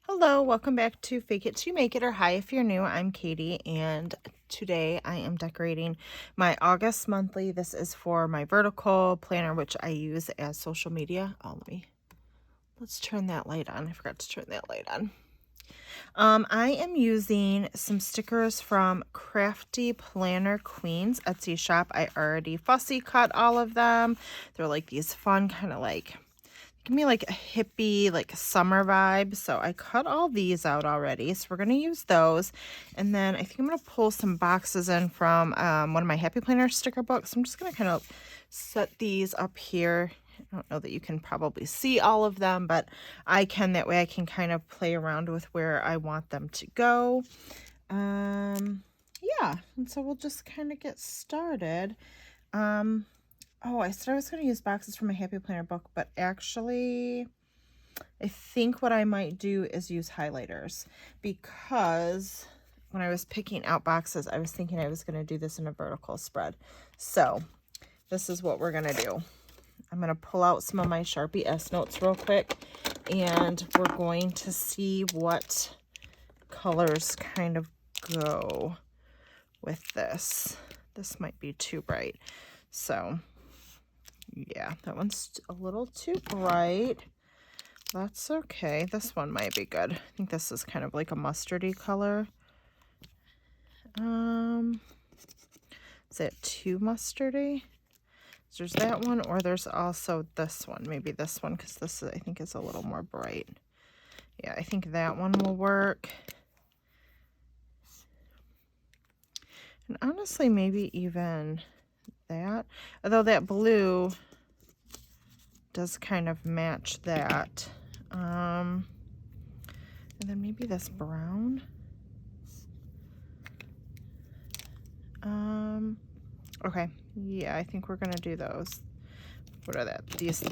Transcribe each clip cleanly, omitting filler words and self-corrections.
Hello, welcome back to Fake It to Make It, or hi if you're new. I'm Katie, and today I am decorating my August monthly. This is for my vertical planner, which I use as social media. Let's turn that light on. I forgot to turn that light on. I am using some stickers from Crafty Planner Queens Etsy shop. I already fussy cut all of them. They're like these fun kind of like, give me like a hippie, like summer vibe. So I cut all these out already. So we're going to use those. And then I think I'm going to pull some boxes in from one of my Happy Planner sticker books. I'm just going to kind of set these up here. I don't know that you can probably see all of them, but I can. That way I can kind of play around with where I want them to go. Yeah, and so we'll just kind of get started. Oh, I said I was going to use boxes from my Happy Planner book, but actually, I think what I might do is use highlighters, because when I was picking out boxes, I was thinking I was going to do this in a vertical spread. So this is what we're going to do. I'm going to pull out some of my Sharpie S notes real quick, and we're going to see what colors kind of go with this. This might be too bright. So yeah, that one's a little too bright. That's okay. This one might be good. I think this is kind of like a mustardy color. Is it too mustardy? There's that one, or there's also this one. Maybe this one, because this I think is a little more bright. Yeah, I think that one will work. And honestly, maybe even that. Although that blue does kind of match that. And then maybe this brown. Okay, yeah, I think we're gonna do those. What are that? These,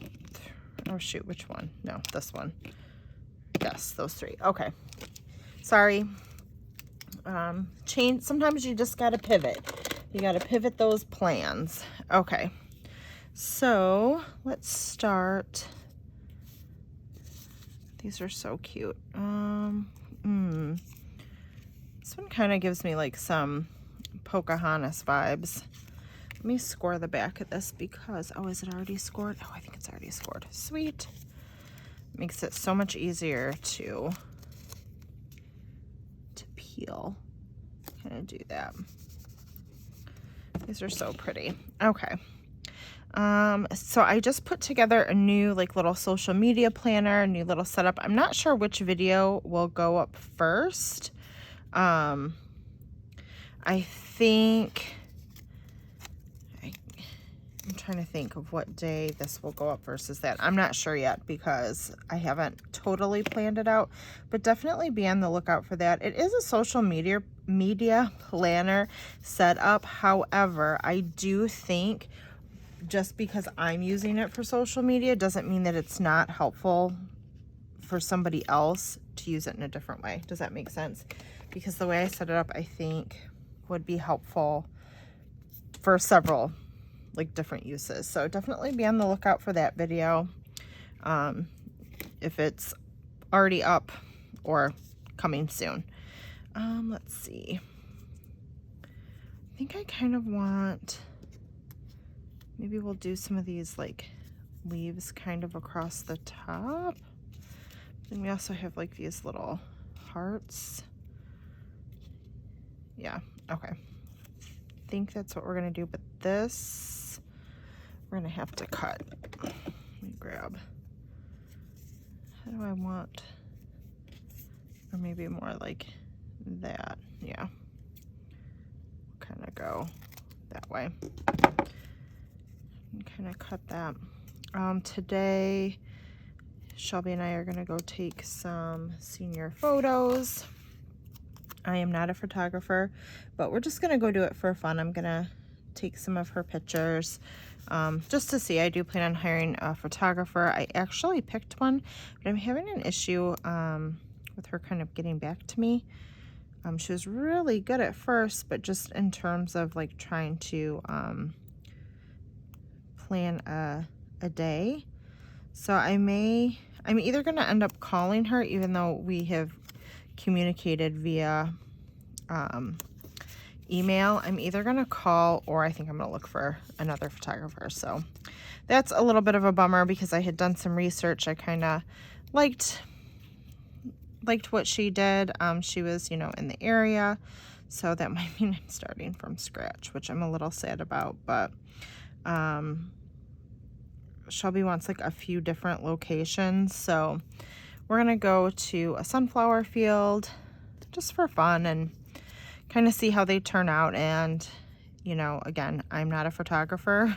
oh shoot, which one? No, this one. Yes, those three. Okay, sorry. Change, sometimes you just gotta pivot. You gotta pivot those plans. Okay, so let's start. These are so cute. This one kind of gives me like some Pocahontas vibes. Let me score the back of this because, oh, is it already scored? Oh, I think it's already scored. Sweet. Makes it so much easier to peel. Kind of do that. These are so pretty. Okay. So I just put together a new like little social media planner, a new little setup. I'm not sure which video will go up first. I think I'm trying to think of what day this will go up versus that. I'm not sure yet because I haven't totally planned it out, but definitely be on the lookout for that. It is a social media planner setup. However, I do think just because I'm using it for social media doesn't mean that it's not helpful for somebody else to use it in a different way. Does that make sense? Because the way I set it up, I think would be helpful for several like different uses. So definitely be on the lookout for that video, if it's already up or coming soon. Let's see. I think I kind of want, maybe we'll do some of these like leaves kind of across the top. And we also have like these little hearts. Yeah, okay. I think that's what we're gonna do, but this we're gonna have to cut. Let me grab, how do I want, or maybe more like that. Yeah, kind of go that way and kind of cut that. Today Shelby and I are gonna go take some senior photos. I am not a photographer, but we're just gonna go do it for fun. I'm gonna take some of her pictures just to see. I do plan on hiring a photographer. I actually picked one, but I'm having an issue with her kind of getting back to me. She was really good at first, but just in terms of like trying to plan a day. So I I'm either going to end up calling her, even though we have communicated via email. I'm either going to call, or I think I'm going to look for another photographer. So that's a little bit of a bummer, because I had done some research. I kind of liked what she did. She was, you know, in the area, so that might mean I'm starting from scratch, which I'm a little sad about. But Shelby wants like a few different locations, so we're gonna go to a sunflower field just for fun and kind of see how they turn out. And, you know, again, I'm not a photographer,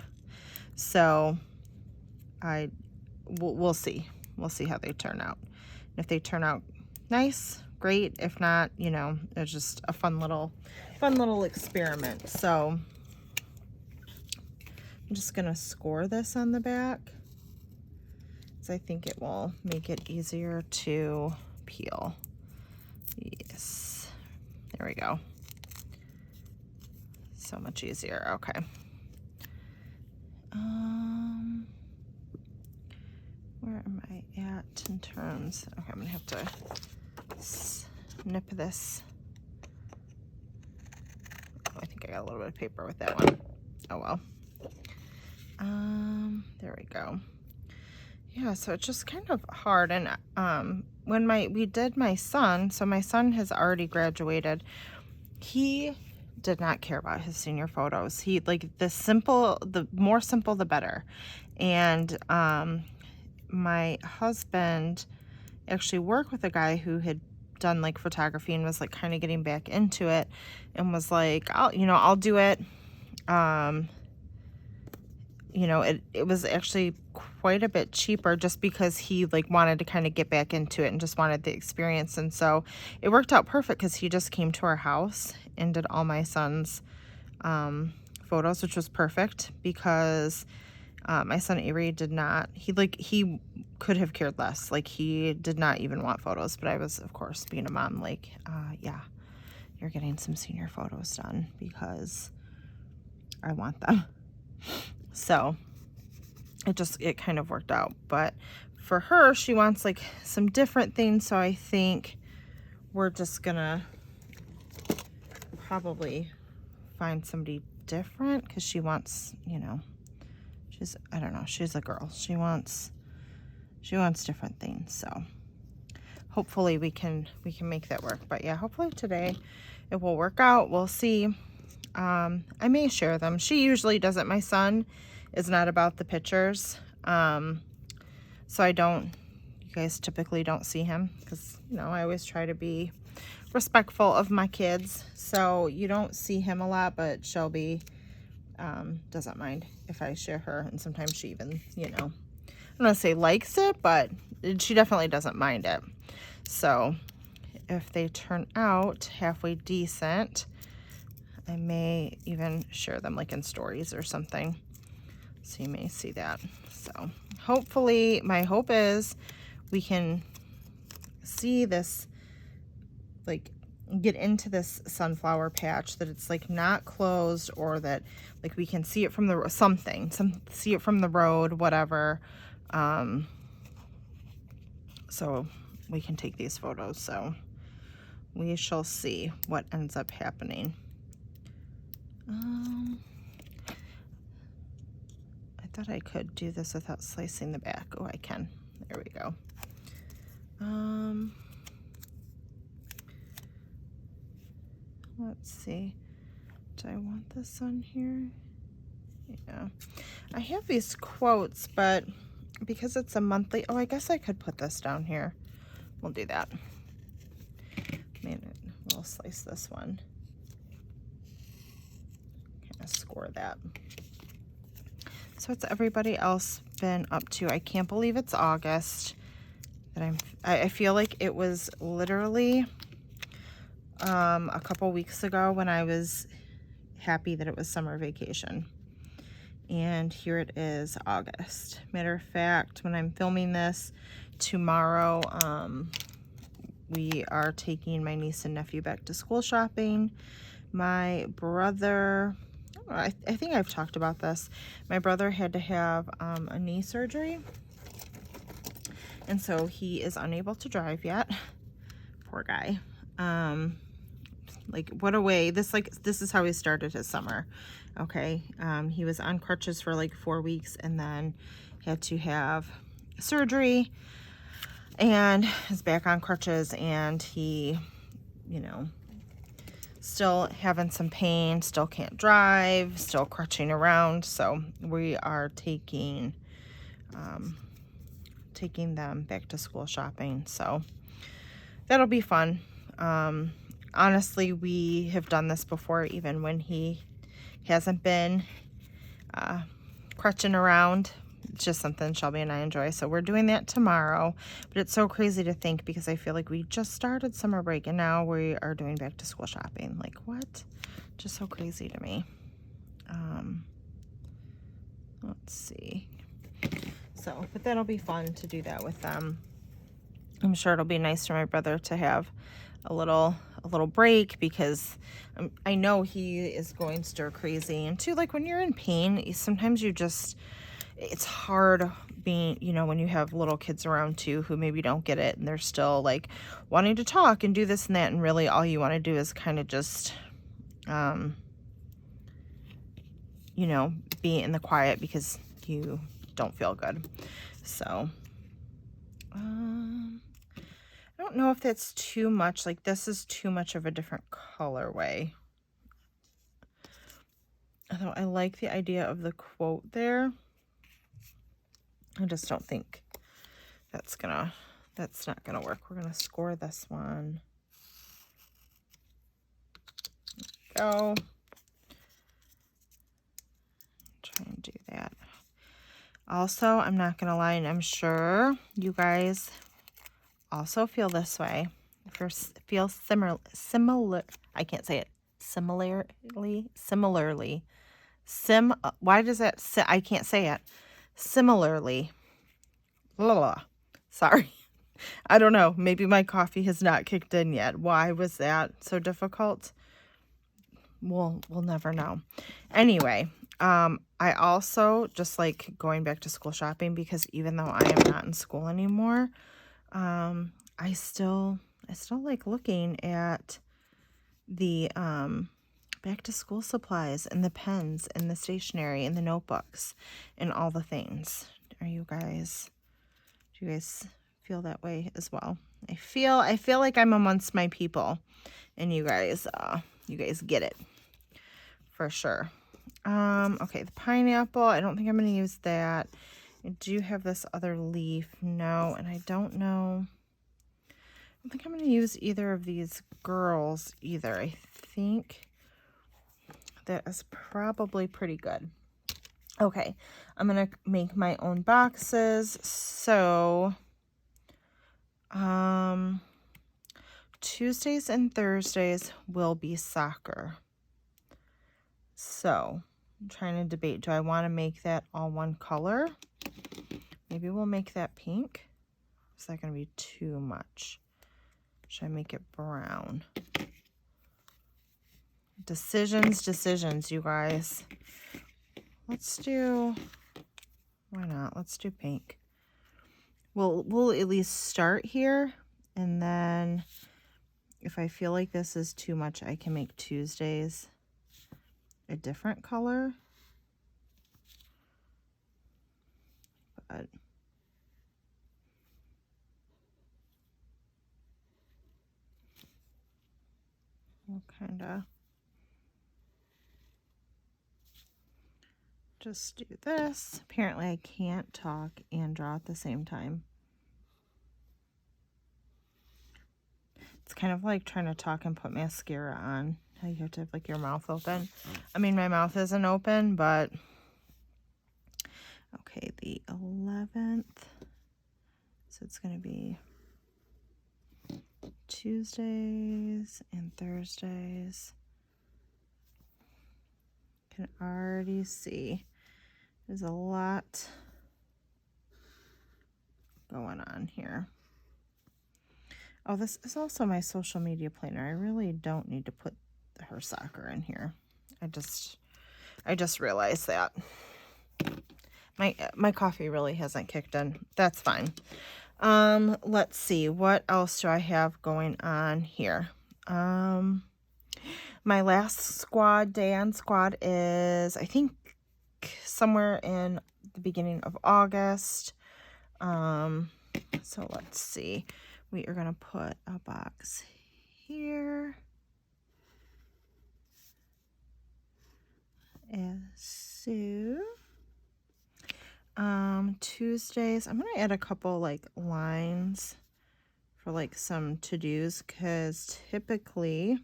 so we'll see. We'll see how they turn out. If they turn out nice, great. If not, you know, it's just a fun little experiment. So I'm just gonna score this on the back, because I think it will make it easier to peel. Yes, there we go. So much easier. Okay. Where am I at in terms? Okay, I'm gonna have to snip this. Oh, I think I got a little bit of paper with that one. Oh well. There we go. Yeah, so it's just kind of hard. And when we did my son, so my son has already graduated. He did not care about his senior photos. He, like, the more simple the better. And my husband actually worked with a guy who had done like photography and was like kind of getting back into it, and was like, I'll do it. You know, it was actually quite a bit cheaper, just because he like wanted to kind of get back into it and just wanted the experience. And so it worked out perfect, because he just came to our house and did all my son's photos, which was perfect, because my son Avery did not, he could have cared less. Like, he did not even want photos, but I was, of course, being a mom, like, yeah, you're getting some senior photos done, because I want them. So it kind of worked out. But for her, she wants like some different things, so I think we're just gonna probably find somebody different, because she wants, you know, I don't know, she's a girl, she wants different things. So hopefully we can make that work. But yeah, hopefully today it will work out. We'll see. I may share them. She usually doesn't. My son is not about the pictures, so you guys typically don't see him, because, you know, I always try to be respectful of my kids, so you don't see him a lot. But Shelby doesn't mind if I share her, and sometimes she even, you know, I'm gonna say likes it, but she definitely doesn't mind it. So if they turn out halfway decent, I may even share them like in stories or something, so you may see that. So hopefully, my hope is we can see this, like, get into this sunflower patch, that it's like not closed, or that like we can see it from the see it from the road, whatever, so we can take these photos. So we shall see what ends up happening. I thought I could do this without slicing the back. Oh, I can. There we go. Let's see. Do I want this on here? Yeah. I have these quotes, but because it's a monthly, oh, I guess I could put this down here. We'll do that. We'll slice this one. Kind of score that. So what's everybody else been up to? I can't believe it's August. I feel like it was literally a couple weeks ago when I was happy that it was summer vacation. And here it is, August. Matter of fact, when I'm filming this tomorrow, we are taking my niece and nephew back to school shopping. My brother, I think I've talked about this. My brother had to have a knee surgery, And so he is unable to drive yet. Poor guy. Like, what a way. This is how he started his summer. Okay. He was on crutches for like 4 weeks and then had to have surgery and is back on crutches, and he, you know, still having some pain, still can't drive, still crutching around. So we are taking them back to school shopping. So that'll be fun. Honestly, we have done this before, even when he hasn't been crutching around. It's just something Shelby and I enjoy. So we're doing that tomorrow. But it's so crazy to think, because I feel like we just started summer break and now we are doing back to school shopping. Like, what? Just so crazy to me. Let's see. So, but that'll be fun to do that with them. I'm sure it'll be nice for my brother to have a little break, because I know he is going stir crazy. And too, like, when you're in pain, sometimes it's hard being, you know, when you have little kids around too who maybe don't get it and they're still like wanting to talk and do this and that, and really all you want to do is kind of just you know, be in the quiet because you don't feel good. So I don't know if that's too much. Like, this is too much of a different colorway. Although I like the idea of the quote there, I just don't think that's not gonna work. We're gonna score this one. Go. Try and do that. Also, I'm not gonna lie, and I'm sure you guys also feel this way. Feel similar. I can't say it. Similarly. Why does that? I can't say it. Similarly. Blah. Sorry. I don't know. Maybe my coffee has not kicked in yet. Why was that so difficult? We'll never know. Anyway, I also just like going back to school shopping, because even though I am not in school anymore, I still like looking at the back to school supplies and the pens and the stationery and the notebooks and all the things. Do you guys feel that way as well? I feel like I'm amongst my people, and you guys get it for sure. Okay, the pineapple, I don't think I'm going to use that. I do have this other leaf. No, and I don't know. I don't think I'm going to use either of these girls either. I think that is probably pretty good. Okay, I'm going to make my own boxes. So, Tuesdays and Thursdays will be soccer. So, I'm trying to debate, do I want to make that all one color? Maybe we'll make that pink. Is that going to be too much? Should I make it brown? Decisions, you guys. Why not? Let's do pink. We'll at least start here, and then if I feel like this is too much, I can make Tuesdays a different color. But we'll kind of just do this. Apparently I can't talk and draw at the same time. It's kind of like trying to talk and put mascara on. How you have to have like your mouth open. I mean, my mouth isn't open, but okay, the 11th. So it's going to be Tuesdays and Thursdays. Can already see there's a lot going on here. Oh, this is also my social media planner. I really don't need to put her soccer in here. I just realized that. My coffee really hasn't kicked in. That's fine. Let's see, what else do I have going on here? My last squad day on squad is, I think, somewhere in the beginning of August. So let's see. We are going to put a box here as so. Tuesdays, I'm going to add a couple like lines for like some to-dos, because typically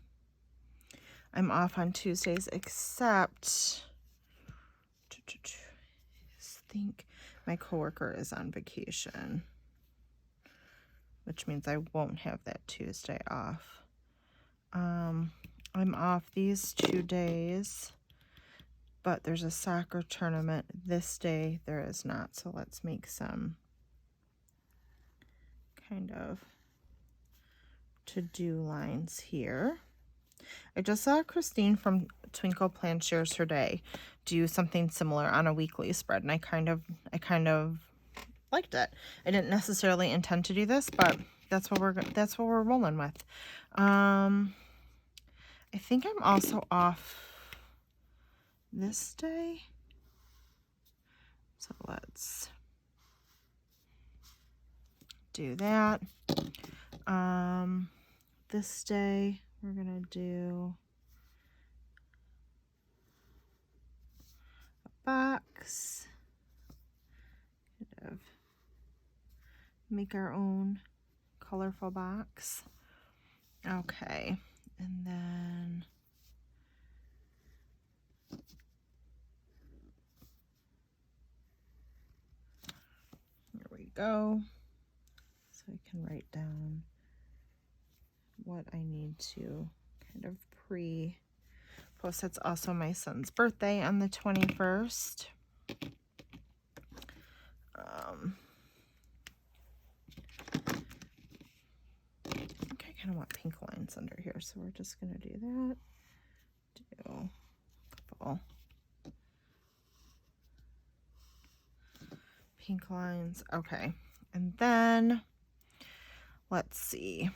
I'm off on Tuesdays, except I think my coworker is on vacation, which means I won't have that Tuesday off. I'm off these 2 days, but there's a soccer tournament this day. There is not, so let's make some kind of to-do lines here. I just saw Christine from Twinkle Plan Shares Her Day do something similar on a weekly spread, and I kind of liked it. I didn't necessarily intend to do this, but that's what we're rolling with. I think I'm also off this day, so let's do that. This day we're gonna do a box, kind of make our own colorful box. Okay, and then here we go. So I can write down what I need to kind of pre-post. It's also my son's birthday on the 21st. Okay, I kind of want pink lines under here, so we're just going to do that. Do a couple pink lines. Okay, and then let's see.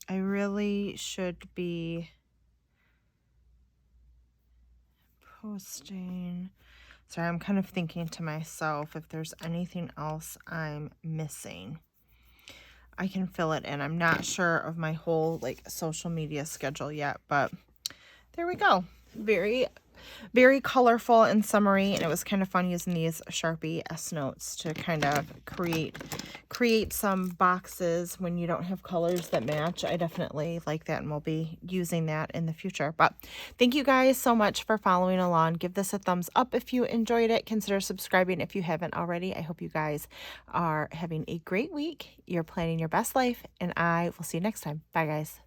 I really should be posting. Sorry, I'm kind of thinking to myself if there's anything else I'm missing. I can fill it in. I'm not sure of my whole like social media schedule yet, but there we go. Very, very colorful and summery, and it was kind of fun using these Sharpie S notes to kind of create some boxes when you don't have colors that match. I definitely like that, and we'll be using that in the future. But thank you guys so much for following along. Give this a thumbs up if you enjoyed it. Consider subscribing if you haven't already. I hope you guys are having a great week. You're planning your best life, and I will see you next time. Bye, guys.